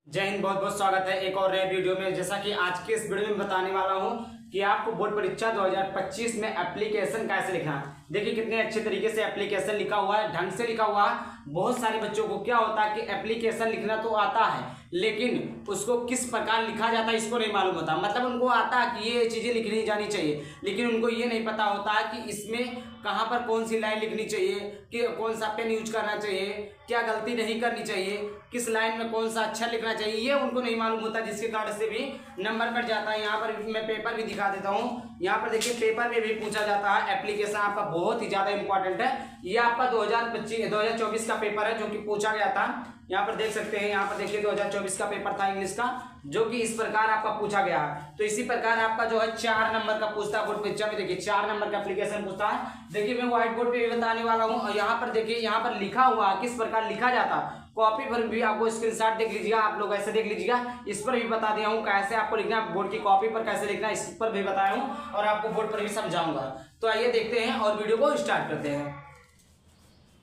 जय हिंद। बहुत बहुत स्वागत है एक और नए वीडियो में। जैसा कि आज के इस वीडियो में बताने वाला हूं कि आपको बोर्ड परीक्षा 2025 में एप्लीकेशन कैसे लिखना है। देखिए कितने अच्छे तरीके से एप्लीकेशन लिखा हुआ है, ढंग से लिखा हुआ है। बहुत सारे बच्चों को क्या होता है कि एप्लीकेशन लिखना तो आता है, लेकिन उसको किस प्रकार लिखा जाता है इसको नहीं मालूम होता। मतलब उनको आता है कि ये चीज़ें लिखनी जानी चाहिए, लेकिन उनको ये नहीं पता होता है कि इसमें कहाँ पर कौन सी लाइन लिखनी चाहिए, कि कौन सा पेन यूज करना चाहिए, क्या गलती नहीं करनी चाहिए, किस लाइन में कौन सा अक्षर लिखना चाहिए, ये उनको नहीं मालूम होता, जिसके कारण से भी नंबर कट जाता है। यहाँ पर मैं पेपर भी दिखा देता हूँ। यहाँ पर देखिए पेपर में भी पूछा जाता है। एप्लीकेशन आपका बहुत ही ज़्यादा इंपॉर्टेंट है। ये आपका 2024 का पेपर है जो कि पूछा गया था। यहाँ पर देख सकते हैं, यहाँ पर देखिए 2024 का पेपर था इंग्लिश का, जो कि इस प्रकार आपका पूछा गया है। तो इसी प्रकार आपका जो है 4 नंबर का पूछता है बोर्ड परीक्षा में। देखिए 4 नंबर का एप्लीकेशन पूछता है। देखिए मैं व्हाइट बोर्ड पे भी बताने वाला हूँ, और यहाँ पर देखिए यहाँ पर लिखा हुआ है किस प्रकार लिखा जाता है। कॉपी पर भी आपको स्क्रीनशॉट देख लीजिएगा, आप लोग ऐसे देख लीजिएगा। इस पर भी बता दिया हूँ कैसे आपको लिखना है, बोर्ड की कॉपी पर कैसे लिखना है इस पर भी बताया हूँ, और आपको बोर्ड पर भी समझाऊंगा। तो आइए देखते हैं और वीडियो को स्टार्ट करते हैं।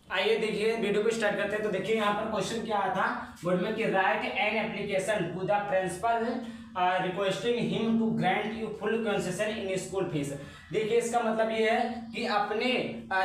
आइए देखिए वीडियो को स्टार्ट करते हैं। तो देखिए यहाँ पर क्वेश्चन क्या आया था बोर्ड में कि write an application to the principal requesting him to grant you full concession in school fees. देखिए इसका मतलब ये है कि अपने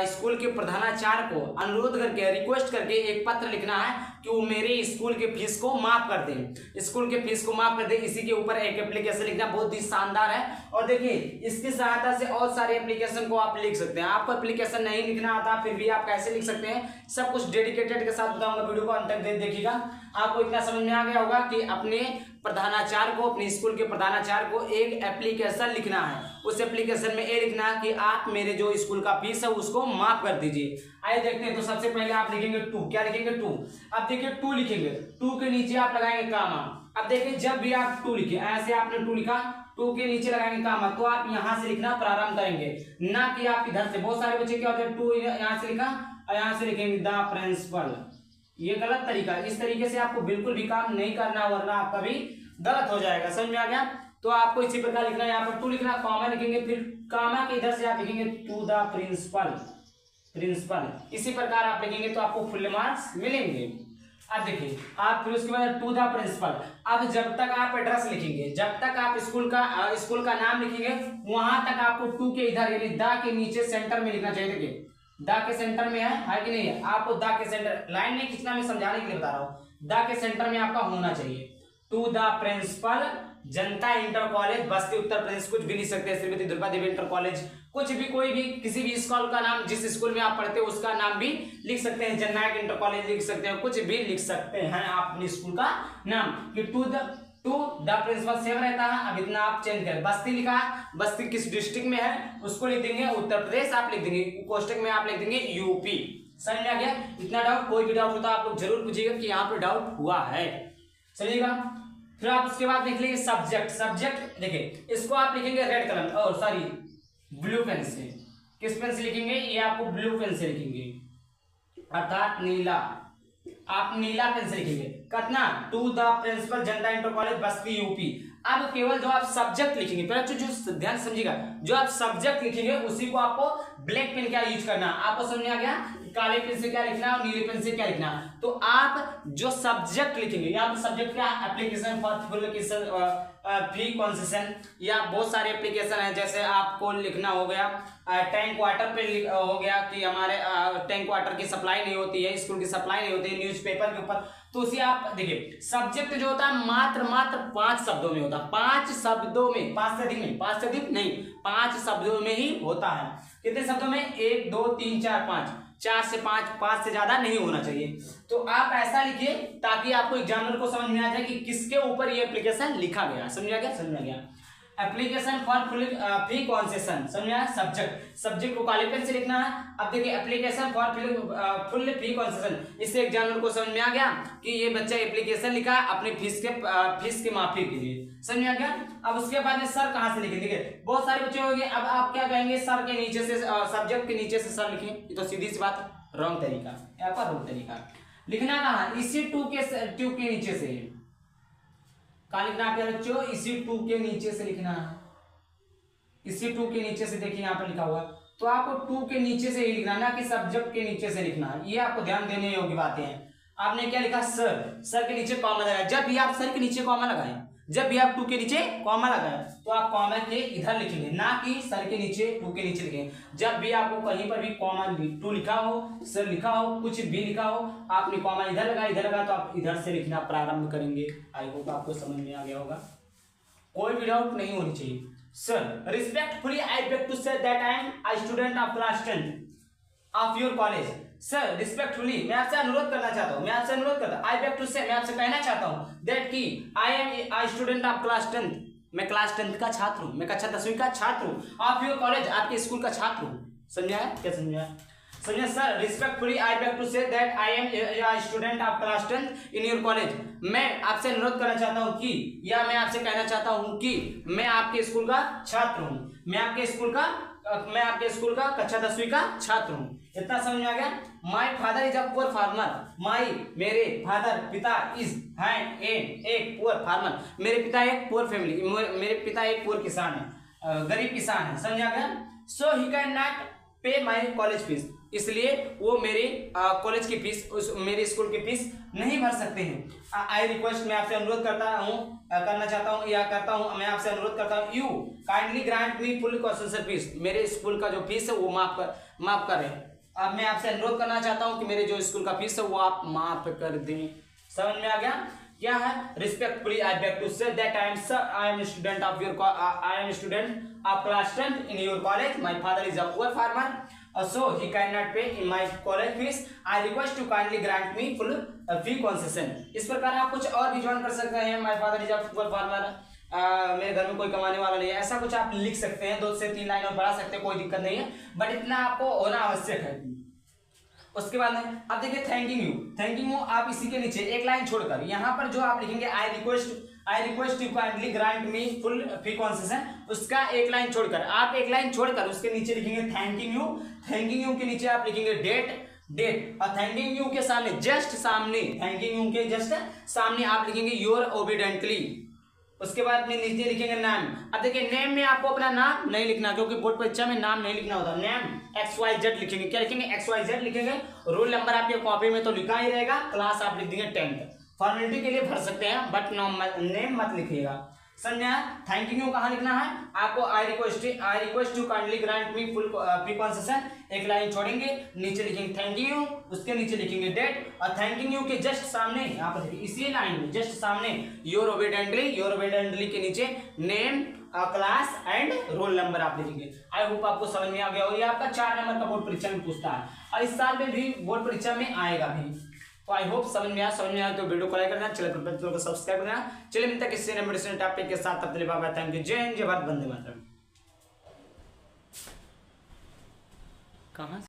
स्कूल के प्रधानाचार्य को अनुरोध करके, रिक्वेस्ट करके एक पत्र लिखना है कि वो मेरे स्कूल के फीस को माफ कर दें, स्कूल के फीस को माफ कर दें। इसी के ऊपर एक एप्लीकेशन लिखना बहुत ही शानदार है। और देखिए इसकी सहायता से और सारे एप्लीकेशन को आप लिख सकते हैं। आपको एप्लीकेशन नहीं लिखना आता फिर भी आप कैसे लिख सकते हैं, सब कुछ डेडिकेटेड के साथ बताऊंगा। वीडियो को अंत तक देखिएगा, आपको इतना समझ में आ गया होगा कि अपने प्रधानाचार्य को, अपने स्कूल के प्रधानाचार्य को एक एप्लीकेशन लिखना है। उस एप्लीकेशन में ये लिखना है कि आप मेरे जो स्कूल का फीस है उसको माफ कर दीजिए। आइए देखते हैं। तो सबसे पहले आप लिखेंगे टू। क्या लिखेंगे? टू। अब देखिए टू लिखेंगे, टू के नीचे आप लगाएंगे कामा। अब देखिए जब भी आप टू लिखे, ऐसे आपने टू लिखा, टू के नीचे लगाएंगे कामा, तो आप यहाँ से लिखना प्रारंभ करेंगे, ना कि आप इधर से। बहुत सारे बच्चे क्या होते हैं, टू यहाँ से लिखा और यहाँ से लिखेंगे द प्रिंसिपल। ये गलत तरीका है। इस तरीके से आपको बिल्कुल भी काम नहीं करना, वरना आपका भी गलत हो जाएगा। समझ में आ गया? तो आपको इसी प्रकार लिखना है। यहाँ पर टू लिखना, कामा लिखेंगे, फिर कामा के इधर से आप लिखेंगे टू द प्रिंसिपल, प्रिंसिपल। इसी प्रकार आप लिखेंगे तो आपको फुल मार्क्स मिलेंगे। अब देखिए आप फिर उसके बाद टू द प्रिंसिपल। अब जब तक आप एड्रेस लिखेंगे, जब तक आप स्कूल का नाम लिखेंगे, वहां तक आपको टू के इधर यानी द के नीचे सेंटर में लिखना चाहिए। देखिए द के सेंटर में है कि नहीं है? आपको द के सेंटर, लाइन नहीं खींचना, मैं समझाने के लिए बता रहा हूँ। द के सेंटर में आपका होना चाहिए। To the principal Janata inter college बस्ती उत्तर प्रदेश, कुछ भी लिख सकते हैं, श्रीमती दुर्गा देवी इंटर कॉलेज, कुछ भी, कोई भी, किसी भी स्कूल का नाम, जिस स्कूल में आप पढ़ते हो उसका नाम भी लिख सकते हैं। जननायक इंटर कॉलेज लिख सकते हैं, कुछ भी लिख सकते हैं आप अपने स्कूल का नाम। कि टू द प्रिंसिपल सेव रहता है। अब इतना आप चेंज करें। बस्ती लिखा है, बस्ती किस डिस्ट्रिक्ट में है उसको लिख देंगे उत्तर प्रदेश, आप लिख देंगे कोष्टक में आप लिख देंगे यूपी। समझ में आ गया? इतना डाउट, कोई भी डाउट होता है आप लोग जरूर पूछिएगा कि यहाँ पर डाउट हुआ है। समझिएगा? फिर आप उसके बाद लिख लीजिए सब्जेक्ट। सब्जेक्ट देखिए इसको आप लिखेंगे रेड कलर, और सॉरी ब्लू पेन से। किस पेन से लिखेंगे? ये आपको ब्लू पेन से लिखेंगे, अर्थात नीला। आप नीला पेन से लिखेंगे। कितना? To the principal Janata inter college Basti UP. अब केवल जो आप सब्जेक्ट लिखेंगे, पहले जो ध्यान समझिएगा, जो आप सब्जेक्ट लिखेंगे उसी को आपको ब्लैक पेन क्या यूज करना। आपको समझ में आ गया? काले पेन से क्या लिखना और नीले पेन से क्या लिखना। तो आप जो सब्जेक्ट लिखेंगे, यहाँ पर सब्जेक्ट क्या? Application for full fee concession, या बहुत सारे एप्लीकेशन है। जैसे आपको लिखना हो गया टैंक वाटर पे हो गया कि हमारे टैंक वाटर की सप्लाई नहीं होती है, स्कूल की सप्लाई नहीं होती है, न्यूज़पेपर के ऊपर। तो उसी आप देखिए सब्जेक्ट जो होता है मात्र 5 शब्दों में होता है। 5 शब्दों में, 5 से अधिक नहीं, 5 से अधिक नहीं, 5 शब्दों में ही होता है। कितने शब्दों में? 1 2 3 4 5, 4 से 5 से ज्यादा नहीं होना चाहिए। तो आप ऐसा लिखिए ताकि आपको एग्जामिनर को समझ में आ जाए कि किसके ऊपर ये एप्लीकेशन लिखा गया। समझ आ गया? समझ में आ गया? एप्लीकेशन फॉर फी कंसेशन, समझ आया? सब्जेक्ट, सब्जेक्ट को काले पेन से लिखना है। अब देखिए application for full fee concession, इससे एग्जामिनर को समझ में आ गया कि ये बच्चा एप्लीकेशन लिखा अपने फीस के माफी के लिए। समझ में आ गया? अब उसके बाद में सर कहाँ से लिखे? देखिए बहुत सारे बच्चे होंगे, अब आप क्या कहेंगे? सर के नीचे से, सब्जेक्ट के नीचे से सर लिखें। ये तो सीधी सी बात, रॉन्ग तरीका, यहाँ पर रॉन्ग तरीका। लिखना कहाँ? इसी टू के नीचे से। कहाँ लिखना है बच्चों? इसी टू के नीचे से लिखना है। इसी टू के नीचे से देखिए यहाँ पर लिखा हुआ है, तो आपको टू के नीचे से ही लिखना है, ना कि सब्जेक्ट के नीचे से लिखना है। ये आपको ध्यान देने योग्य बातें हैं। आपने क्या लिखा सर, सर के नीचे कॉमा लगाया। जब भी आप सर के नीचे कॉमा लगाएं, जब भी आप टू के नीचे कॉमा लगाएं तो आप कॉमा के इधर लिखेंगे, ना कि सर के नीचे टू के नीचे लिखेंगे। जब भी आपको कहीं पर भी कॉमा टू लिखा हो, सर लिखा हो, कुछ भी लिखा हो, आपने कॉमा इधर लगा तो आप इधर से लिखना प्रारंभ करेंगे। आई होप आपको समझ में आ गया होगा, कोई भी डाउट नहीं होनी चाहिए। Sir respectfully I beg to say that I am a student of class 10 of your college. Sir respectfully मैं आपसे अनुरोध करना चाहता हूँ, मैं आपसे अनुरोध करता हूँ, आई बेग टू से मैं आपसे कहना चाहता हूँ दैट कि आई am a student of class 10, मैं क्लास 10 का छात्र हूँ, मैं कक्षा 10वीं का छात्र हूँ, ऑफ योर कॉलेज आपके स्कूल का छात्र हूँ। समझा है? क्या समझा? समझे? Sir respectfully I beg to say that I am a student of class 10 in your college. मैं आपसे अनुरोध करना चाहता हूँ कि, या मैं आपसे कहना चाहता हूँ कि मैं आपके स्कूल का छात्र हूँ, मैं आपके स्कूल का कक्षा 10वीं का छात्र हूँ। इतना समझ में आ गया? My father is a poor farmer, my मेरे फादर पिता इज है एक पुअर फार्मर, मेरे पिता एक पुअर फैमिली, मेरे पिता एक पुअर किसान है, गरीब किसान है। समझ आ गया? सो ही कैन नॉट पे माई कॉलेज फीस, इसलिए वो मेरे कॉलेज की फीस, मेरे स्कूल की फीस नहीं भर सकते हैं। आई रिक्वेस्ट, मैं आपसे अनुरोध करता हूँ, करना चाहता हूँ या करता हूँ, मैं आपसे अनुरोध करता हूँ, you kindly grant me full concession fees, मेरे स्कूल का जो फीस है वो माफ करें। अब मैं आपसे अनुरोध करना चाहता हूँ कि मेरे जो स्कूल का फीस है वो आप माफ कर दें। समझ में आ गया? क्या है? Respectfully I beg to say that I am student of class 10 in your college. My father is a poor farmer, so he cannot pay in my college fees. I request to kindly grant me full fee concession. इस प्रकार आप कुछ और भी join कर सकते हैं। My father is a poor farmer, मेरे घर में कोई कमाने वाला नहीं है, ऐसा कुछ आप लिख सकते हैं। 2 से 3 लाइन और बढ़ा सकते हैं, कोई दिक्कत नहीं है, बट इतना आपको होना आवश्यक है। उसके बाद में अब देखिए थैंकिंग यू आप इसी के नीचे एक लाइन छोड़कर यहाँ पर जो आप लिखेंगे I request you kindly grant me full fee concession, उसका एक लाइन छोड़कर उसके नीचे लिखेंगे थैंकिंग यू के नीचे आप लिखेंगे डेट और थैंकिंग यू के सामने जस्ट सामने आप लिखेंगे योर ओबीडेंटली। उसके बाद में नीचे लिखेंगे नाम। अब देखिए नेम में आपको अपना नाम नहीं लिखना, क्योंकि बोर्ड परीक्षा में नाम नहीं लिखना होता। नेम XYZ लिखेंगे। क्या लिखेंगे? XYZ लिखेंगे। रोल नंबर आपके कॉपी में तो लिखा ही रहेगा, क्लास आप लिख देंगे 10th। फॉर्मेलिटी के लिए भर सकते हैं, बट नेम मत लिखिएगा। समझा? थैंकिंग यू कहाँ लिखना है आपको? I request you kindly grant me full fee concession, एक लाइन छोड़ेंगे, नीचे लिखेंगे थैंकिंग यू, उसके नीचे लिखेंगे डेट और थैंकिंग यू के जस्ट सामने यहाँ पर देखिए इसी लाइन में जस्ट सामने योर ओबीडेंटली के नीचे name, class and roll number आप लिखेंगे। आई होप आपको समझ में आ गया। और ये आपका 4 नंबर का बोर्ड परीक्षा में पूछता है और इस साल में भी बोर्ड परीक्षा में आएगा भी। तो आई होप समझ में आया तो वीडियो को लाइक करना, चैनल को सब्सक्राइब करना। चलिए मिलता है किसी नए मेडिसिन टॉपिक के साथ, तब तक बाय बाय, थैंक यू, जय हिंद, जय भारत, वंदे मातरम। कहाँ